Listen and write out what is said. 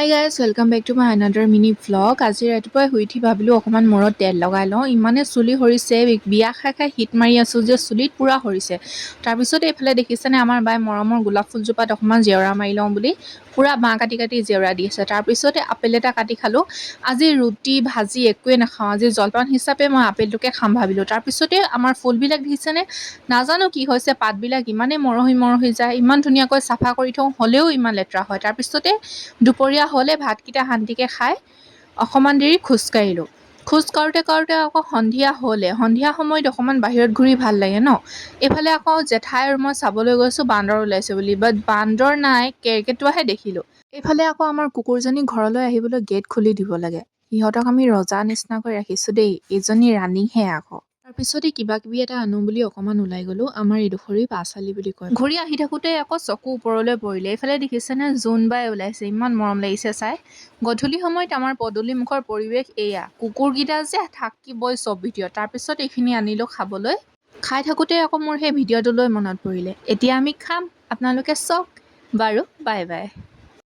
High guys welcome back to my another mini vlog. আজি ৰাতিপুৱাই শুই উঠি ভাবিলোঁ অকণমান মূৰত তেল লগাই লওঁ। ইমানে চুলি সৰিছে, বিয়া খাই হিট মাৰি আছোঁ যে চুলিত পূৰা সৰিছে। তাৰপিছত এইফালে দেখিছেনে আমাৰ বাই মৰমৰ গোলাপ ফুলজোপাত অকণমান জেওৰা মাৰি লওঁ বুলি পূৰা বাঁহ কাটি কাটি জেওৰা দি আছে। তাৰপিছতে আপেল এটা কাটি খালোঁ। আজি ৰুটি ভাজি একোৱে নাখাওঁ, আজি জলপান হিচাপে মই আপেলটোকে খাম ভাবিলোঁ। তাৰপিছতে আমাৰ ফুলবিলাক দেখিছেনে, নাজানো কি হৈছে, পাতবিলাক ইমানেই মৰহি যায়, ইমান ধুনীয়াকৈ চাফা কৰি থওঁ হ'লেও ইমান লেতেৰা হয়। তাৰপিছতে দুপৰীয়া হ'লে ভাতকেইটা শান্তিকৈ খাই অকণমান দেৰি খোজকাঢ়িলোঁ। খোজ কাঢ়োঁতে আকৌ সন্ধিয়া হ'লে, সন্ধিয়া সময়ত অকণমান বাহিৰত ঘূৰি ভাল লাগে ন। এইফালে আকৌ জেঠাই আৰু মই চাবলৈ গৈছোঁ বান্দৰ ওলাইছে বুলি, বাট বান্দৰ নাই, কেৰ্কেটুৱাহে দেখিলোঁ। এইফালে আকৌ আমাৰ কুকুৰজনী ঘৰলৈ আহিবলৈ গেট খুলি দিব লাগে। সিহঁতক আমি ৰজা নিচিনাকৈ ৰাখিছোঁ দেই, এইজনী ৰাণীহে আকৌ। তাৰপিছতে কিবা কিবি এটা আনো বুলি অকণমান ওলাই গ'লোঁ। আমাৰ এইডোখৰি পাঁচআলি বুলি কয়। ঘূৰি আহি থাকোঁতে আকৌ চকু ওপৰলৈ পৰিলে। এইফালে দেখিছেনে জোনবাই ওলাইছে, ইমান মৰম লাগিছে চাই। গধূলি সময়ত আমাৰ পদূলি মুখৰ পৰিৱেশ এয়া, কুকুৰকেইটা যে থাকিবই চব ভিডিঅ'ত। তাৰপিছত এইখিনি আনিলোঁ খাবলৈ। খাই থাকোঁতে আকৌ মোৰ সেই ভিডিঅ'টোলৈ মনত পৰিলে। এতিয়া আমি খাম, আপোনালোকে চাওক। বাৰু বাই বাই।